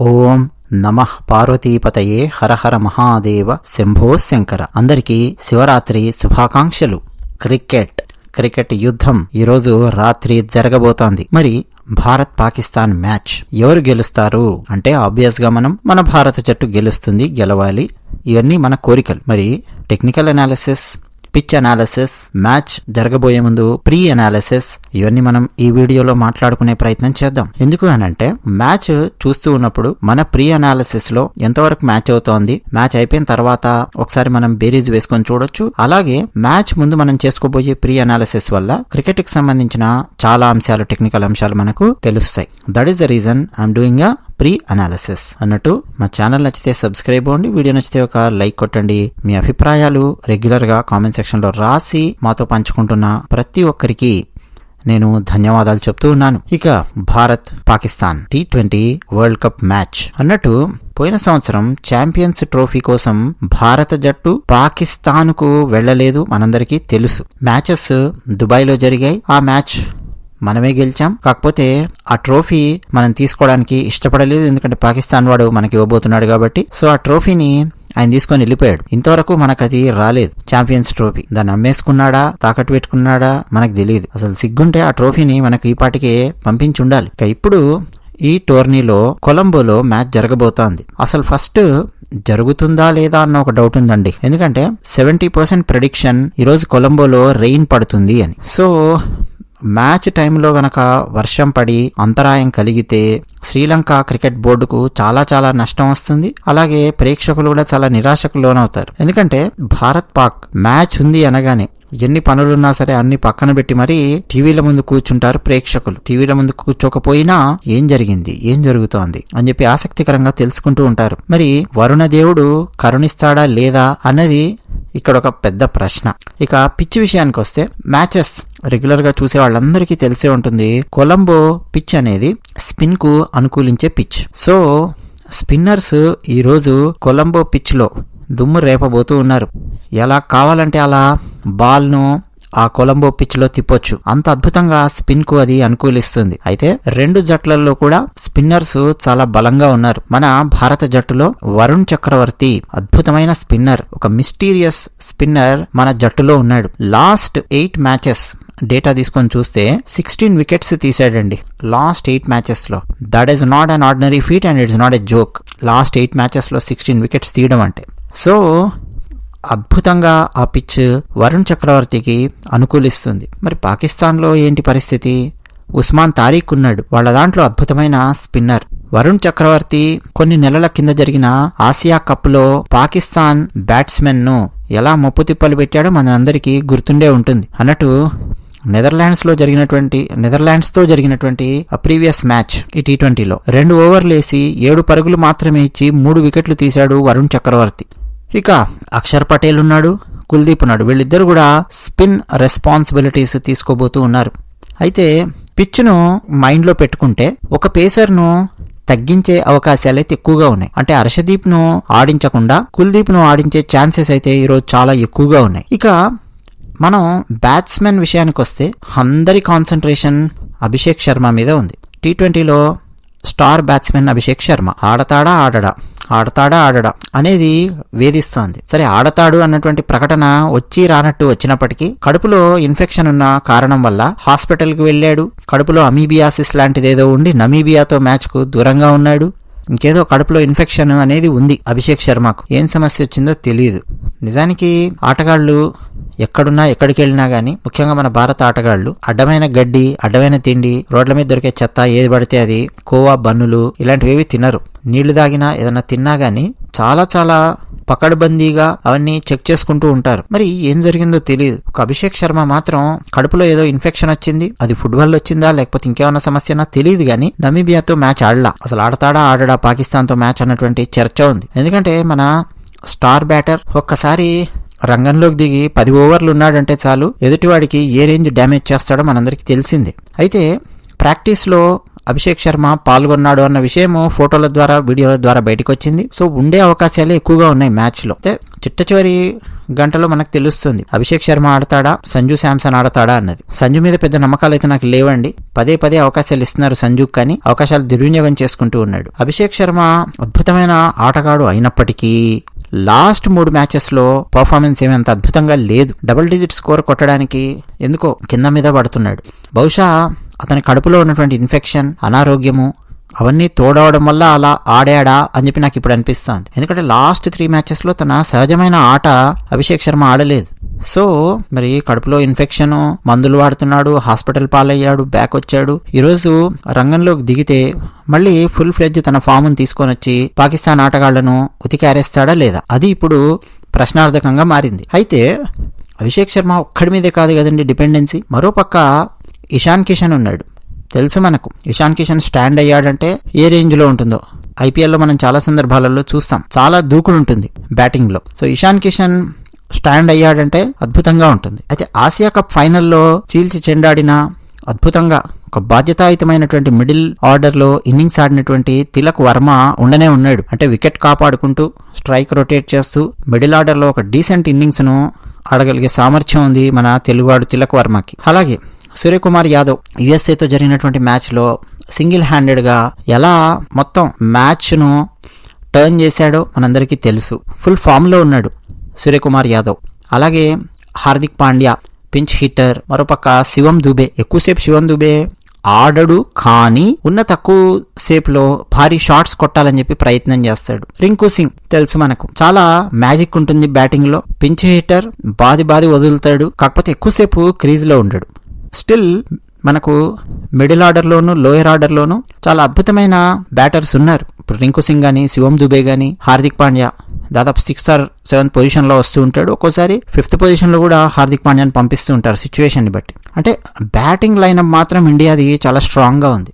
ఓం నమః పార్వతీపతయే హర హర మహాదేవ శంభో శంకర. అందరికీ శివరాత్రి శుభాకాంక్షలు. క్రికెట్ యుద్ధం ఈరోజు రాత్రి జరగబోతోంది. మరి భారత్ పాకిస్తాన్ మ్యాచ్ ఎవరు గెలుస్తారు అంటే ఆబ్వియస్ గా మన భారత జట్టు గెలవాలి. ఇవన్నీ మన కోరికలు. మరి technical analysis, pitch analysis, match జరగబోయే ముందు ప్రీ అనాలిసిస్, ఇవన్నీ మనం ఈ వీడియోలో మాట్లాడుకునే ప్రయత్నం చేద్దాం. ఎందుకు అనంటే మ్యాచ్ చూస్తూ ఉన్నప్పుడు మన ప్రీ అనాలిసిస్ లో ఎంతవరకు మ్యాచ్ అవుతోంది, మ్యాచ్ అయిపోయిన తర్వాత ఒకసారి మనం బేరీజ్ వేసుకొని చూడొచ్చు. అలాగే మ్యాచ్ ముందు మనం చేసుకోబోయే ప్రీ అనాలిసిస్ వల్ల క్రికెట్ కి సంబంధించిన చాలా అంశాలు, టెక్నికల్ అంశాలు మనకు తెలుస్తాయి. That is the reason I'm doing a pre analysis అన్నట్టు. మా ఛానల్ నచ్చితే సబ్స్క్రైబ్ అవ్వండి, వీడియో నచ్చితే ఒక లైక్ కొట్టండి. మీ అభిప్రాయాలు రెగ్యులర్ గా కామెంట్ సెక్షన్ లో రాసి మాతో పంచుకుంటున్న ప్రతి ఒక్కరికి నేను ధన్యవాదాలు చెప్తూ ఉన్నాను. ఇక Bharat Pakistan T20 world cup match అన్నట్టు, పోయిన సంవత్సరం ఛాంపియన్స్ ట్రోఫీ కోసం భారత జట్టు పాకిస్తాన్ కు వెళ్లలేదు, మనందరికీ తెలుసు. మ్యాచెస్ దుబాయ్ లో జరిగాయి. ఆ మ్యాచ్ మనమే గెలిచాం. కాకపోతే ఆ ట్రోఫీ మనం తీసుకోవడానికి ఇష్టపడలేదు, ఎందుకంటే పాకిస్తాన్ వాడు మనకి ఇవ్వబోతున్నాడు కాబట్టి. సో ఆ ట్రోఫీని ఆయన తీసుకొని వెళ్ళిపోయాడు. ఇంతవరకు మనకు అది రాలేదు, ఛాంపియన్స్ ట్రోఫీ. దాన్ని అమ్మేసుకున్నాడా, తాకట్టు పెట్టుకున్నాడా మనకు తెలియదు. అసలు సిగ్గుంటే ఆ ట్రోఫీని మనకు ఈ పాటికే పంపించి ఉండాలి. ఇప్పుడు ఈ టోర్నీలో కొలంబోలో మ్యాచ్ జరగబోతోంది. అసలు ఫస్ట్ జరుగుతుందా లేదా అన్న ఒక డౌట్ ఉందండి. ఎందుకంటే 70% ప్రెడిక్షన్ ఈరోజు కొలంబోలో రెయిన్ పడుతుంది అని. సో మ్యాచ్ టైంలో గనక వర్షం పడి అంతరాయం కలిగితే శ్రీలంక క్రికెట్ బోర్డుకు చాలా నష్టం వస్తుంది. అలాగే ప్రేక్షకులు కూడా చాలా నిరాశకు లోనవుతారు. ఎందుకంటే భారత్ పాక్ మ్యాచ్ ఉంది అనగానే ఎన్ని పనులున్నా సరే అన్ని పక్కన పెట్టి మరీ టీవీల ముందు కూర్చుంటారు ప్రేక్షకులు. టీవీల ముందు కూర్చోకపోయినా ఏం జరిగింది, ఏం జరుగుతోంది అని చెప్పి ఆసక్తికరంగా తెలుసుకుంటూ ఉంటారు. మరి వరుణ దేవుడు కరుణిస్తాడా లేదా అన్నది ఇక్కడ ఒక పెద్ద ప్రశ్న. ఇక పిచ్ విషయానికి వస్తే, మ్యాచెస్ రెగ్యులర్ గా చూసే వాళ్ళందరికీ తెలిసే ఉంటుంది, కొలంబో పిచ్ అనేది స్పిన్ కు అనుకూలించే పిచ్. సో స్పిన్నర్స్ ఈరోజు కొలంబో పిచ్ లో దుమ్ము రేపబోతూ ఉన్నారు. ఎలా కావాలంటే అలా బాల్ ను ఆ కొలంబో పిచ్ లో తిప్పొచ్చు. అంత అద్భుతంగా స్పిన్ కు అది అనుకూలిస్తుంది. అయితే రెండు జట్లలో కూడా స్పిన్నర్స్ చాలా బలంగా ఉన్నారు. మన భారత జట్టులో వరుణ్ చక్రవర్తి అద్భుతమైన స్పిన్నర్, ఒక మిస్టీరియస్ స్పిన్నర్ మన జట్టులో ఉన్నాడు. లాస్ట్ 8 మ్యాచెస్ డేటా తీసుకొని చూస్తే 16 వికెట్స్ తీసాడండి లాస్ట్ 8 మ్యాచెస్ లో. That is not an ordinary feet and it's not a joke. Last 8 matches లో 16 వికెట్స్ తీయడం అంటే, సో అద్భుతంగా ఆ పిచ్ వరుణ్ చక్రవర్తికి అనుకూలిస్తుంది. మరి పాకిస్తాన్ లో ఏంటి పరిస్థితి? ఉస్మాన్ తారీఖ్ ఉన్నాడు, వాళ్ళ దాంట్లో అద్భుతమైన స్పిన్నర్. వరుణ్ చక్రవర్తి కొన్ని నెలల కింద జరిగిన ఆసియా కప్ లో పాకిస్తాన్ బ్యాట్స్మెన్ ను ఎలా మొప్పుతిప్పలు పెట్టాడో మనందరికీ గుర్తుండే ఉంటుంది. అన్నట్టు నెదర్లాండ్స్ తో జరిగినటువంటి ప్రీవియస్ మ్యాచ్ ఈ T20లో 2 ఓవర్లు వేసి 7 పరుగులు మాత్రమే ఇచ్చి 3 వికెట్లు తీశాడు వరుణ్ చక్రవర్తి. ఇక అక్షర్ పటేల్ ఉన్నాడు, కుల్దీప్ ఉన్నాడు. వీళ్ళిద్దరు కూడా స్పిన్ రెస్పాన్సిబిలిటీస్ తీసుకోబోతూ ఉన్నారు. అయితే పిచ్ను మైండ్ లో పెట్టుకుంటే ఒక పేసర్ ను తగ్గించే అవకాశాలు అయితే ఎక్కువగా ఉన్నాయి. అంటే హర్షదీప్ ను ఆడించకుండా కుల్దీప్ ను ఆడించే ఛాన్సెస్ అయితే ఈరోజు చాలా ఎక్కువగా ఉన్నాయి. ఇక మనం బ్యాట్స్మెన్ విషయానికి వస్తే అందరి కాన్సన్ట్రేషన్ అభిషేక్ శర్మ మీద ఉంది. T20లో స్టార్ బ్యాట్స్మెన్ అభిషేక్ శర్మ ఆడతాడా ఆడడా అనేది వేధిస్తోంది. సరే, ఆడతాడు అన్నటువంటి ప్రకటన వచ్చి రానట్టు వచ్చినప్పటికీ కడుపులో ఇన్ఫెక్షన్ ఉన్న కారణం వల్ల హాస్పిటల్ కి వెళ్ళాడు. కడుపులో అమీబియాసిస్ లాంటిదేదో ఉండి నమీబియాతో మ్యాచ్ కు దూరంగా ఉన్నాడు. ఇంకేదో కడుపులో ఇన్ఫెక్షన్ అనేది ఉంది అభిషేక్ శర్మకు. ఏం సమస్య వచ్చిందో తెలియదు. నిజానికి ఆటగాళ్లు ఎక్కడున్నా ఎక్కడికి వెళ్ళినా గానీ, ముఖ్యంగా మన భారత ఆటగాళ్లు అడ్డమైన గడ్డి, అడ్డమైన తిండి, రోడ్ల మీద దొరికే చెత్త ఏది పడితే అది, కోవా, బన్నులు ఇలాంటివి తినరు. నీళ్లు తాగినా ఏదన్నా తిన్నా గానీ చాలా పకడ్బందీగా అవన్నీ చెక్ చేసుకుంటూ ఉంటారు. మరి ఏం జరిగిందో తెలియదు. ఒక అభిషేక్ శర్మ మాత్రం కడుపులో ఏదో ఇన్ఫెక్షన్ వచ్చింది. అది ఫుట్బాల్ వచ్చిందా లేకపోతే ఇంకేమన్నా సమస్యనా తెలియదు గానీ నమీబియాతో మ్యాచ్ ఆడలా. అసలు ఆడడా పాకిస్తాన్ తో మ్యాచ్ అన్నటువంటి చర్చ ఉంది. ఎందుకంటే మన స్టార్ బ్యాటర్ ఒక్కసారి రంగంలోకి దిగి 10 ఓవర్లు ఉన్నాడంటే చాలు, ఎదుటివాడికి ఏ రేంజ్ డ్యామేజ్ చేస్తాడో మనందరికీ తెలిసిందే. అయితే ప్రాక్టీస్ లో అభిషేక్ శర్మ పాల్గొన్నాడు అన్న విషయము ఫోటోల ద్వారా, వీడియోల ద్వారా బయటకు వచ్చింది. సో ఉండే అవకాశాలే ఎక్కువగా ఉన్నాయి మ్యాచ్ లో. చిట్ట చివరి గంటలో మనకు తెలుస్తుంది అభిషేక్ శర్మ ఆడతాడా, సంజు శాంసన్ ఆడతాడా అన్నది. సంజు మీద పెద్ద నమ్మకాలు అయితే నాకు లేవండి. పదే అవకాశాలు ఇస్తున్నారు సంజుకు, కానీ అవకాశాలు దుర్వినియోగం చేసుకుంటూ ఉన్నాడు. అభిషేక్ శర్మ అద్భుతమైన ఆటగాడు అయినప్పటికీ లాస్ట్ 3 మ్యాచెస్ లో పర్ఫార్మెన్స్ ఏమి అంత అద్భుతంగా లేదు. డబుల్ డిజిట్ స్కోర్ కొట్టడానికి ఎందుకో కింద మీద పడుతున్నాడు. బహుశా అతని కడుపులో ఉన్నటువంటి ఇన్ఫెక్షన్, అనారోగ్యము అవన్నీ తోడవడం వల్ల అలా ఆడాడా అని చెప్పి నాకు ఇప్పుడు అనిపిస్తుంది. ఎందుకంటే లాస్ట్ 3 మ్యాచెస్ లో తన సహజమైన ఆట అభిషేక్ శర్మ ఆడలేదు. సో మరి కడుపులో ఇన్ఫెక్షన్, మందులు వాడుతున్నాడు, హాస్పిటల్ పాలయ్యాడు, బ్యాక్ వచ్చాడు. ఈరోజు రంగంలోకి దిగితే మళ్ళీ ఫుల్ ఫ్లెడ్జ్ తన ఫామ్ను తీసుకొని వచ్చి పాకిస్తాన్ ఆటగాళ్లను ఉతికారేస్తాడా లేదా, అది ఇప్పుడు ప్రశ్నార్థకంగా మారింది. అయితే అభిషేక్ శర్మ ఒక్కడి మీదే కాదు కదండి డిపెండెన్సీ. మరోపక్క ఇషాన్ కిషన్ ఉన్నాడు. తెలుసు మనకు ఇషాన్ కిషన్ స్టాండ్ అయ్యాడంటే ఏ రేంజ్ లో ఉంటుందో. ఐపీఎల్లో మనం చాలా సందర్భాలలో చూస్తాం, చాలా దూకుడు ఉంటుంది బ్యాటింగ్ లో. సో ఇషాన్ కిషన్ స్టాండ్ అయ్యాడంటే అద్భుతంగా ఉంటుంది. అయితే ఆసియా కప్ ఫైనల్లో చీల్చి చెండాడిన అద్భుతంగా ఒక బాధ్యతాయుతమైనటువంటి మిడిల్ ఆర్డర్ లో ఇన్నింగ్స్ ఆడినటువంటి తిలక్ వర్మ ఉండనే ఉన్నాడు. అంటే వికెట్ కాపాడుకుంటూ స్ట్రైక్ రొటేట్ చేస్తూ మిడిల్ ఆర్డర్ లో ఒక డీసెంట్ ఇన్నింగ్స్ ను ఆడగలిగే సామర్థ్యం ఉంది మన తెలుగువాడు తిలక్ వర్మకి. అలాగే సూర్యకుమార్ యాదవ్ యుఎస్ఏతో జరిగినటువంటి మ్యాచ్ లో సింగిల్ హ్యాండెడ్ గా ఎలా మొత్తం మ్యాచ్ ను టర్న్ చేశాడో మనందరికీ తెలుసు. ఫుల్ ఫామ్ లో ఉన్నాడు సూర్యకుమార్ యాదవ్. అలాగే హార్దిక్ పాండ్యా పించ్ హిట్టర్. మరోపక్క శివం దుబే, ఎక్కువసేపు శివం దుబే ఆడడు, కానీ ఉన్న తక్కువ సేపులో భారీ షాట్స్ కొట్టాలని చెప్పి ప్రయత్నం చేస్తాడు. రింకు సింగ్ తెలుసు మనకు, చాలా మ్యాజిక్ ఉంటుంది బ్యాటింగ్ లో. పించ్ హిట్టర్, బాది వదులుతాడు, కాకపోతే ఎక్కువసేపు క్రీజ్ లో ఉండడు. స్టిల్ మనకు మిడిల్ ఆర్డర్ లోను, లోయర్ ఆర్డర్ లోను చాలా అద్భుతమైన బ్యాటర్స్ ఉన్నారు. ఇప్పుడు రింకు సింగ్ గానీ, శివం దుబే గానీ, హార్దిక్ పాండ్యా దాదాపు 6th or 7th పొజిషన్ లో వస్తూ ఉంటాడు. ఒక్కోసారి 5th పొజిషన్ లో కూడా హార్దిక్ పాండ్యాని పంపిస్తూ ఉంటారు సిచ్యువేషన్ ని బట్టి. అంటే బ్యాటింగ్ లైనప్ మాత్రం ఇండియాది చాలా స్ట్రాంగ్ గా ఉంది.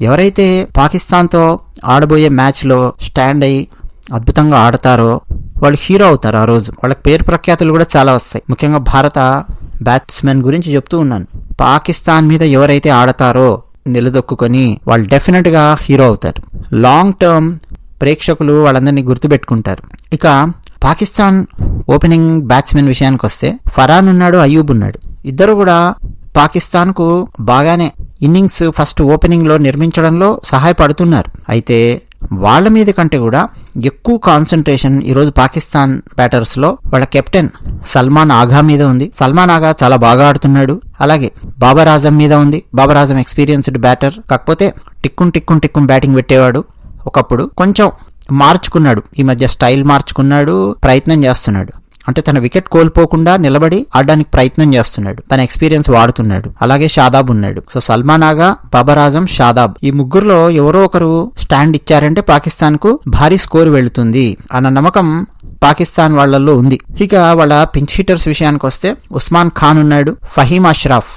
ఎవరైతే పాకిస్తాన్ తో ఆడబోయే మ్యాచ్ లో స్టాండ్ అయ్యి అద్భుతంగా ఆడతారో వాళ్ళు హీరో అవుతారు. ఆ రోజు వాళ్ళకి పేరు ప్రఖ్యాతులు కూడా చాలా వస్తాయి. ముఖ్యంగా భారత బ్యాట్స్మెన్ గురించి చెప్తూ ఉన్నాను. పాకిస్తాన్ మీద ఎవరైతే ఆడతారో నిలదొక్కుని వాళ్ళు డెఫినెట్ గా హీరో అవుతారు. లాంగ్ టర్మ్ ప్రేక్షకులు వాళ్ళందరినీ గుర్తుపెట్టుకుంటారు. ఇక పాకిస్తాన్ ఓపెనింగ్ బ్యాట్స్మెన్ విషయానికి వస్తే ఫరాన్ ఉన్నాడు, అయ్యూబ్ ఉన్నాడు. ఇద్దరు కూడా పాకిస్తాన్ కు బాగానే ఇన్నింగ్స్ ఫస్ట్ ఓపెనింగ్ లో నిర్మించడంలో సహాయపడుతున్నారు. అయితే వాళ్ళ మీద కంటే కూడా ఎక్కువ కాన్సన్ట్రేషన్ ఈరోజు పాకిస్తాన్ బ్యాటర్స్ లో వాళ్ళ కెప్టెన్ సల్మాన్ ఆగా మీద ఉంది. సల్మాన్ ఆగా చాలా బాగా ఆడుతున్నాడు. అలాగే బాబర్ ఆజం మీద ఉంది. బాబర్ ఆజం ఎక్స్పీరియన్స్డ్ బ్యాటర్, కాకపోతే టిక్కున్ బ్యాటింగ్ పెట్టేవాడు. ఒకప్పుడు కొంచెం మార్చుకున్నాడు, ఈ మధ్య స్టైల్ మార్చుకున్నాడు, ప్రయత్నం చేస్తున్నాడు. అంటే తన వికెట్ కోల్పోకుండా నిలబడి ఆడడానికి ప్రయత్నం చేస్తున్నాడు, తన ఎక్స్పీరియన్స్ వాడుతున్నాడు. అలాగే షాదాబ్ ఉన్నాడు. సో సల్మాన్ ఆగా, బాబర్ ఆజం, షాదాబ్ ఈ ముగ్గురులో ఎవరో ఒకరు స్టాండ్ ఇచ్చారంటే పాకిస్తాన్ కు భారీ స్కోర్ వెళుతుంది అన్న నమ్మకం పాకిస్తాన్ వాళ్లలో ఉంది. ఇక వాళ్ళ పించ్ హిట్టర్స్ విషయానికి వస్తే ఉస్మాన్ ఖాన్ ఉన్నాడు, ఫహీమ్ అష్రాఫ్.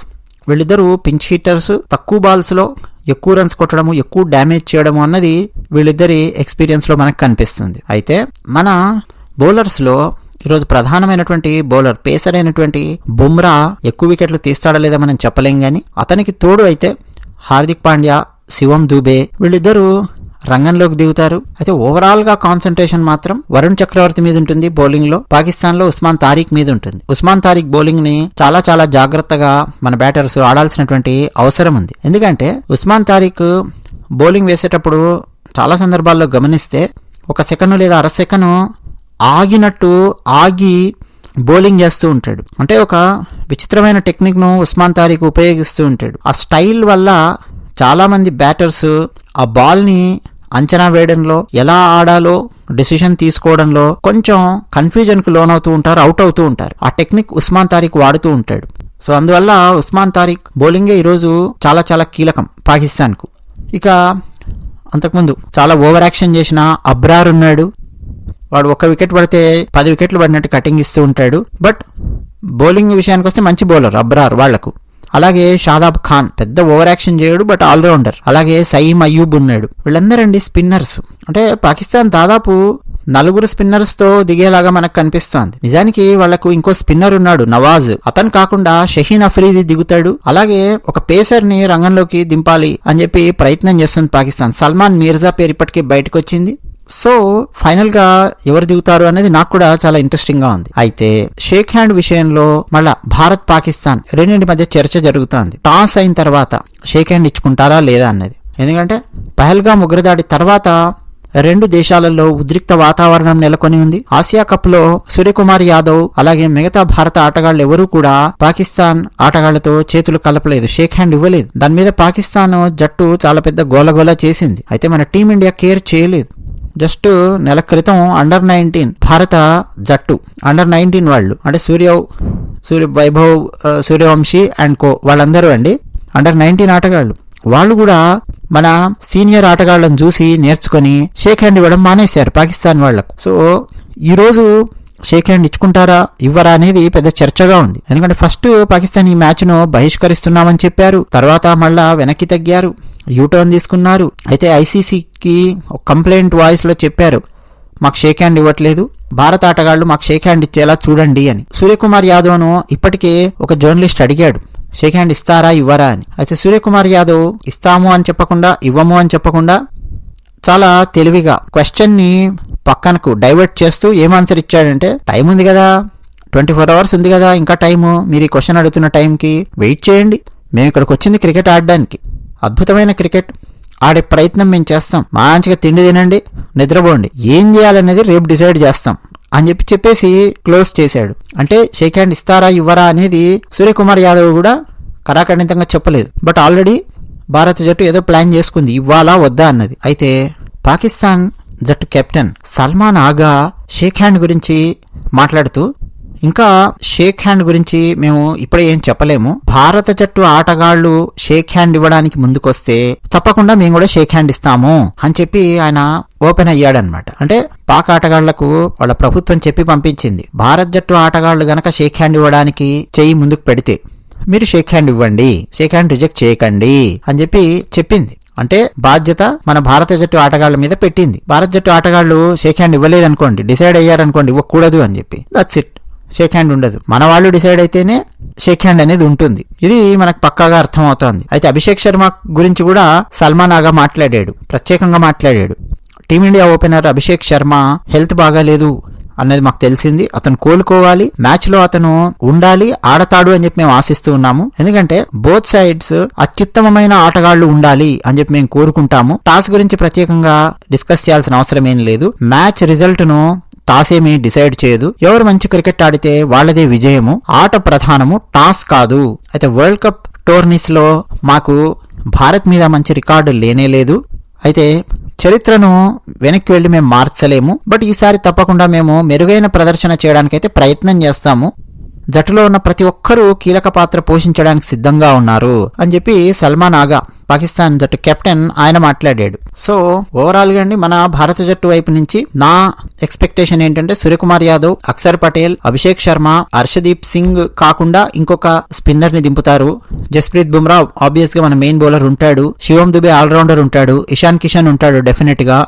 వీళ్ళిద్దరూ పించ్ హిట్టర్స్. తక్కువ బాల్స్ లో ఎక్కువ రన్స్ కొట్టడము, ఎక్కువ డ్యామేజ్ చేయడము అన్నది వీళ్ళిద్దరి ఎక్స్పీరియన్స్ లో మనకు కనిపిస్తుంది. అయితే మన బౌలర్స్ లో ఈరోజు ప్రధానమైనటువంటి బౌలర్ పేసర్ అయినటువంటి బుమ్రా ఎక్కువ వికెట్లు తీస్తాడా లేదా మనం చెప్పలేం గాని, అతనికి తోడు అయితే హార్దిక్ పాండ్యా, శివం దుబే వీళ్ళిద్దరూ రంగంలోకి దిగుతారు. అయితే ఓవరాల్ గా కాన్సన్ట్రేషన్ మాత్రం వరుణ్ చక్రవర్తి మీద ఉంటుంది బౌలింగ్ లో. పాకిస్తాన్ లో ఉస్మాన్ తారిక్ మీద ఉంటుంది. ఉస్మాన్ తారిక్ బౌలింగ్ ని చాలా జాగ్రత్తగా మన బ్యాటర్స్ ఆడాల్సినటువంటి అవసరం ఉంది. ఎందుకంటే ఉస్మాన్ తారిక్ బౌలింగ్ వేసేటప్పుడు చాలా సందర్భాల్లో గమనిస్తే 1 సెకను లేదా అర సెకను ఆగి బౌలింగ్ చేస్తూ ఉంటాడు. అంటే ఒక విచిత్రమైన టెక్నిక్ ను ఉస్మాన్ తారిక్ ఉపయోగిస్తూ ఉంటాడు. ఆ స్టైల్ వల్ల చాలా మంది బ్యాటర్స్ ఆ బాల్ ని అంచనా వేయడంలో, ఎలా ఆడాలో డెసిషన్ తీసుకోవడంలో కొంచెం కన్ఫ్యూజన్ కు లోనవుతూ ఉంటారు, అవుట్ అవుతూ ఉంటారు. ఆ టెక్నిక్ ఉస్మాన్ తారిక్ వాడుతూ ఉంటాడు. సో అందువల్ల ఉస్మాన్ తారిక్ బౌలింగే ఈరోజు చాలా కీలకం పాకిస్తాన్ కు. ఇక అంతకుముందు చాలా ఓవర్ యాక్షన్ చేసిన అబ్రార్ ఉన్నాడు. వాడు 1 వికెట్ పడితే 10 వికెట్లు పడినట్టు కటింగ్ ఇస్తూ ఉంటాడు. బట్ బౌలింగ్ విషయానికి వస్తే మంచి బౌలర్ అబ్రార్ వాళ్లకు. అలాగే షాదాబ్ ఖాన్ పెద్ద ఓవర్ యాక్షన్ చేయడు, బట్ ఆల్రౌండర్. అలాగే సయీం అయ్యూబ్ ఉన్నాడు. వీళ్ళందరండి స్పిన్నర్స్. అంటే పాకిస్తాన్ దాదాపు 4 స్పిన్నర్స్ తో దిగేలాగా మనకు కనిపిస్తోంది. నిజానికి వాళ్లకు ఇంకో స్పిన్నర్ ఉన్నాడు నవాజ్. అతను కాకుండా షహీన్ అఫ్రీది దిగుతాడు. అలాగే ఒక పేసర్ ని రంగంలోకి దింపాలి అని చెప్పి ప్రయత్నం చేస్తుంది పాకిస్తాన్. సల్మాన్ మీర్జా పేరు ఇప్పటికే బయటకు వచ్చింది. సో ఫైనల్ గా ఎవరు దిగుతారు అనేది నాకు కూడా చాలా ఇంట్రెస్టింగ్ గా ఉంది. అయితే షేక్ హ్యాండ్ విషయంలో మళ్ళా భారత్ పాకిస్తాన్ రెండింటి మధ్య చర్చ జరుగుతోంది. టాస్ అయిన తర్వాత షేక్ హ్యాండ్ ఇచ్చుకుంటారా లేదా అన్నది. ఎందుకంటే పహల్గామ్ ఉగ్రదాడి తర్వాత రెండు దేశాలలో ఉద్రిక్త వాతావరణం నెలకొని ఉంది. ఆసియా కప్ లో సూర్యకుమార్ యాదవ్ అలాగే మిగతా భారత ఆటగాళ్లు ఎవరూ కూడా పాకిస్తాన్ ఆటగాళ్లతో చేతులు కలపలేదు, షేక్ హ్యాండ్ ఇవ్వలేదు. దాని మీద పాకిస్తాన్ జట్టు చాలా పెద్ద గోలగోల చేసింది. అయితే మన టీమిండియా కేర్ చేయలేదు. జస్ట్ నెల క్రితం అండర్-19 భారత జట్టు అండర్-19 వాళ్ళు అంటే సూర్య వైభవ్, సూర్యవంశీ అండ్ కో వాళ్ళందరూ అండి అండర్-19 ఆటగాళ్లు. వాళ్ళు కూడా మన సీనియర్ ఆటగాళ్లను చూసి నేర్చుకుని షేక్ హ్యాండ్ ఇవ్వడం మానేశారు పాకిస్తాన్ వాళ్లకు. సో ఈ రోజు షేక్ హ్యాండ్ ఇచ్చుకుంటారా ఇవ్వరా అనేది పెద్ద చర్చగా ఉంది. ఎందుకంటే ఫస్ట్ పాకిస్తాన్ ఈ మ్యాచ్ ను బహిష్కరిస్తున్నామని చెప్పారు, తర్వాత మళ్ళా వెనక్కి తగ్గారు, యూటర్న్ తీసుకున్నారు. అయితే ఐసీసీకి కంప్లైంట్ వాయిస్ లో చెప్పారు, మాకు షేక్ హ్యాండ్ ఇవ్వట్లేదు, భారత ఆటగాళ్లు మాకు షేక్ హ్యాండ్ ఇచ్చేలా చూడండి అని. సూర్యకుమార్ యాదవ్ ను ఇప్పటికే ఒక జర్నలిస్ట్ అడిగాడు షేక్ హ్యాండ్ ఇస్తారా ఇవ్వరా అని. అయితే సూర్యకుమార్ యాదవ్ ఇస్తాము అని చెప్పకుండా ఇవ్వము అని చెప్పకుండా చాలా తెలివిగా క్వశ్చన్ ని పక్కనకు డైవర్ట్ చేస్తూ ఏం ఆన్సర్ ఇచ్చాడంటే, టైం ఉంది కదా, 24 hours ఉంది కదా ఇంకా టైము, మీరు ఈ క్వశ్చన్ అడుగుతున్న టైంకి వెయిట్ చేయండి, మేము ఇక్కడికి వచ్చింది క్రికెట్ ఆడడానికి, అద్భుతమైన క్రికెట్ ఆడే ప్రయత్నం మేము చేస్తాం, మంచిగా తిండి తినండి, నిద్రపోండి, ఏం చేయాలనేది రేపు డిసైడ్ చేస్తాం అని చెప్పేసి క్లోజ్ చేశాడు. అంటే షేక్ హ్యాండ్ ఇస్తారా ఇవ్వరా అనేది సూర్యకుమార్ యాదవ్ కూడా కరాఖండితంగా చెప్పలేదు. బట్ ఆల్రెడీ భారత జట్టు ఏదో ప్లాన్ చేసుకుంది ఇవ్వాలా వద్దా అన్నది. అయితే పాకిస్తాన్ జట్టు కెప్టెన్ సల్మాన్ ఆగా షేక్ హ్యాండ్ గురించి మాట్లాడుతూ, ఇంకా షేక్ హ్యాండ్ గురించి మేము ఇప్పుడే ఏం చెప్పలేము, భారత జట్టు ఆటగాళ్లు షేక్ హ్యాండ్ ఇవ్వడానికి ముందుకొస్తే తప్పకుండా మేము కూడా షేక్ హ్యాండ్ ఇస్తాము అని చెప్పి ఆయన ఓపెన్ అయ్యాడనమాట. అంటే పాక్ ఆటగాళ్లకు వాళ్ళ ప్రభుత్వం చెప్పి పంపించింది, భారత జట్టు ఆటగాళ్లు గనక షేక్ హ్యాండ్ ఇవ్వడానికి చెయ్యి ముందుకు పెడితే మీరు షేక్ హ్యాండ్ ఇవ్వండి, షేక్ హ్యాండ్ రిజెక్ట్ చేయకండి అని చెప్పింది. అంటే బాధ్యత మన భారత జట్టు ఆటగాళ్ల మీద పెట్టింది. భారత జట్టు ఆటగాళ్లు షేక్ హ్యాండ్ ఇవ్వలేదనుకోండి, డిసైడ్ అయ్యారనుకోండి ఇవ్వకూడదు అని చెప్పి, దట్స్ ఇట్, షేక్ హ్యాండ్ ఉండదు. మన వాళ్ళు డిసైడ్ అయితేనే షేక్ హ్యాండ్ అనేది ఉంటుంది. ఇది మనకు పక్కాగా అర్థం అవుతోంది. అయితే అభిషేక్ శర్మ గురించి కూడా సల్మాన్ ఆగా ప్రత్యేకంగా మాట్లాడాడు. Team India opener Abhishek Sharma health బాగాలేదు అన్నది మాకు తెలిసింది, అతను కోలుకోవాలి, మ్యాచ్ లో అతను ఉండాలి, ఆడతాడు అని చెప్పి మేము ఆశిస్తూ ఉన్నాము. ఎందుకంటే బోత్ సైడ్స్ అత్యుత్తమమైన ఆటగాళ్లు ఉండాలి అని చెప్పి మేము కోరుకుంటాము. టాస్ గురించి ప్రత్యేకంగా డిస్కస్ చేయాల్సిన అవసరం ఏం లేదు. మ్యాచ్ రిజల్ట్ ను టాస్ ఏమీ డిసైడ్ చేయదు, ఎవరు మంచి క్రికెట్ ఆడితే వాళ్ళదే విజయము, ఆట ప్రధానము, టాస్ కాదు. అయితే వరల్డ్ కప్ టోర్నీస్ లో మాకు భారత్ మీద మంచి రికార్డు లేనే లేదు. అయితే చరిత్రను వెనక్కి వెళ్లి మేము మార్చలేము, బట్ ఈసారి తప్పకుండా మేము మెరుగైన ప్రదర్శన చేయడానికైతే ప్రయత్నం చేస్తాము. జట్టులో ఉన్న ప్రతి ఒక్కరూ కీలక పాత్ర పోషించడానికి సిద్ధంగా ఉన్నారు అని చెప్పి సల్మాన్ ఆగా పాకిస్తాన్ జట్టు కెప్టెన్ ఆయన మాట్లాడాడు. సో ఓవరాల్ గా అండి మన భారత జట్టు వైపు నుంచి నా ఎక్స్పెక్టేషన్ ఏంటంటే సూర్యకుమార్ యాదవ్, అక్షర్ పటేల్, అభిషేక్ శర్మ, హర్షదీప్ సింగ్ కాకుండా ఇంకొక స్పిన్నర్ ని దింపుతారు. జస్ప్రీత్ బుమ్రా ఆబ్వియస్ గా మన మెయిన్ బౌలర్ ఉంటాడు, శివం దుబే ఆల్రౌండర్ ఉంటాడు, ఇషాన్ కిషన్ ఉంటాడు డెఫినెట్ గా,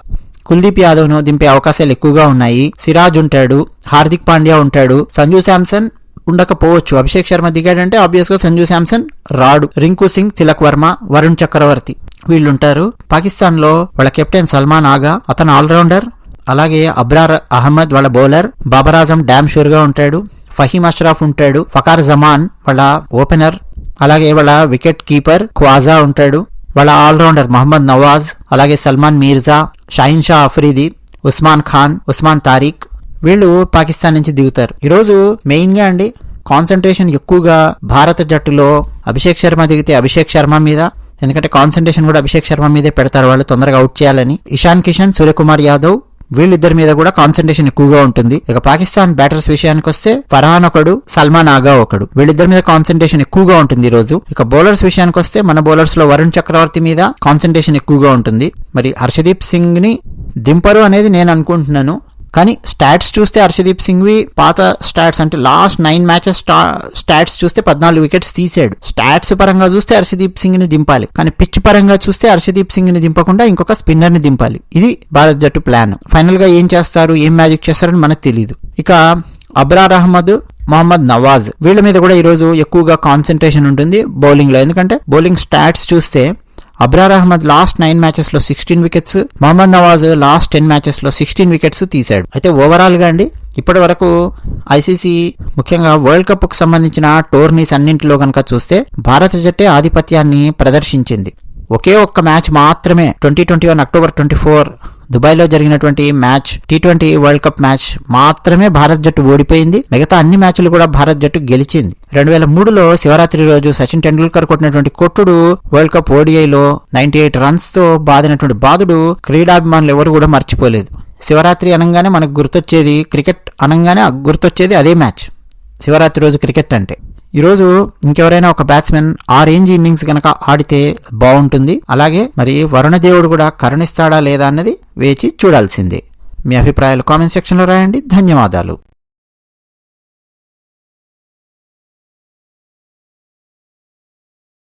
కుల్దీప్ యాదవ్ ను దింపే అవకాశాలు ఎక్కువగా ఉన్నాయి, సిరాజ్ ఉంటాడు, హార్దిక్ పాండ్యా ఉంటాడు, సంజు శాంసన్ ఉండకపోవచ్చు. అభిషేక్ శర్మ దిగాడంటే ఆబ్వియస్ గా సంజు శాంసన్ రాడు, రింకు సింగ్, తిలక్ వర్మ, వరుణ్ చక్రవర్తి వీళ్ళుంటారు. పాకిస్తాన్ లో వాళ్ళ కెప్టెన్ సల్మాన్ ఆగా, అతను ఆల్రౌండర్, అలాగే అబ్రార్ అహ్మద్ వాళ్ళ bowler, Babar Azam damn sure గా ఉంటాడు, ఫహీమ్ అష్రాఫ్ ఉంటాడు, ఫకార్ జమాన్ వాళ్ళ ఓపెనర్, అలాగే వాళ్ళ వికెట్ కీపర్ ఖ్వాజా ఉంటాడు, వాళ్ళ ఆల్రౌండర్ మహమ్మద్ నవాజ్, అలాగే సల్మాన్ మీర్జా, షాహిన్ షా అఫ్రీది, ఉస్మాన్ ఖాన్, ఉస్మాన్ తారిక్ వీళ్ళు పాకిస్తాన్ నుంచి దిగుతారు. ఈరోజు మెయిన్ గా అండి కాన్సన్ట్రేషన్ ఎక్కువగా భారత జట్టులో అభిషేక్ శర్మ దిగితే అభిషేక్ శర్మ మీద, ఎందుకంటే కాన్సన్ట్రేషన్ కూడా అభిషేక్ శర్మ మీదే పెడతారు వాళ్ళు తొందరగా అవుట్ చేయాలని. ఇషాన్ కిషన్, సూర్యకుమార్ యాదవ్ వీళ్ళిద్దరి మీద కూడా కాన్సన్ట్రేషన్ ఎక్కువగా ఉంటుంది. ఇక పాకిస్తాన్ బ్యాటర్స్ విషయానికి వస్తే ఫర్హాన్ ఒకడు, సల్మాన్ ఆగా ఒకడు, వీళ్ళిద్దరి మీద కాన్సన్ట్రేషన్ ఎక్కువగా ఉంటుంది ఈ రోజు. ఇక బౌలర్స్ విషయానికి వస్తే మన బౌలర్స్ లో వరుణ్ చక్రవర్తి మీద కాన్సన్ట్రేషన్ ఎక్కువగా ఉంటుంది. మరి హర్షదీప్ సింగ్ ని దింపరు అనేది నేను అనుకుంటున్నాను. కానీ స్టాట్స్ చూస్తే హర్షదీప్ సింగ్ వి పాత స్టాట్స్ అంటే లాస్ట్ 9 మ్యాచెస్ స్టాట్స్ చూస్తే 14 వికెట్స్ తీసాడు. స్టాట్స్ పరంగా చూస్తే హర్షదీప్ సింగ్ ని దింపాలి, కానీ పిచ్ పరంగా చూస్తే హర్షదీప్ సింగ్ ని దింపకుండా ఇంకొక స్పిన్నర్ ని దింపాలి. ఇది భారత్ జట్టు ప్లాన్. ఫైనల్ గా ఏం చేస్తారు, ఏం మ్యాజిక్ చేస్తారని మనకు తెలియదు. ఇక అబ్రార్ అహ్మద్, మహమ్మద్ నవాజ్ వీళ్ళ మీద కూడా ఈరోజు ఎక్కువగా కాన్సన్ట్రేషన్ ఉంటుంది బౌలింగ్ లో. ఎందుకంటే బౌలింగ్ స్టాట్స్ చూస్తే అబ్రార్ అహ్మద్ లాస్ట్ 9 మ్యాచెస్ లో 16 wickets, Mohammad Nawaz last 10 matches లో 16 వికెట్స్ తీశాడు. అయితే ఓవరాల్ గా అండి ఇప్పటి వరకు ఐసీసీ ముఖ్యంగా వరల్డ్ కప్ కు సంబంధించిన టోర్నీస్ అన్నింటిలో కనుక చూస్తే భారత జట్టే ఆధిపత్యాన్ని ప్రదర్శించింది. ఒకే ఒక్క మ్యాచ్ మాత్రమే 2021 అక్టోబర్ 24 దుబాయ్లో జరిగినటువంటి match T20 world cup match మాత్రమే భారత్ జట్టు ఓడిపోయింది. మిగతా అన్ని మ్యాచ్లు కూడా భారత్ జట్టు గెలిచింది. 2003లో శివరాత్రి రోజు సచిన్ టెండూల్కర్ కొట్టినటువంటి కొట్టుడు వరల్డ్ కప్ ఓడిఐలో 98 రన్స్ తో బాదినటువంటి బాదుడు క్రీడాభిమానులు ఎవరు కూడా మర్చిపోలేదు. శివరాత్రి అనగానే మనకు గుర్తొచ్చేది, క్రికెట్ అనగానే గుర్తొచ్చేది అదే మ్యాచ్, శివరాత్రి రోజు క్రికెట్ అంటే. ఈరోజు ఇంకెవరైనా ఒక బ్యాట్స్మెన్ ఆ రేంజ్ ఇన్నింగ్స్ గనక ఆడితే బాగుంటుంది. అలాగే మరి వరుణదేవుడు కూడా కరుణిస్తాడా లేదా అన్నది వేచి చూడాల్సిందే. మీ అభిప్రాయాలు కామెంట్ సెక్షన్లో రాయండి. ధన్యవాదాలు.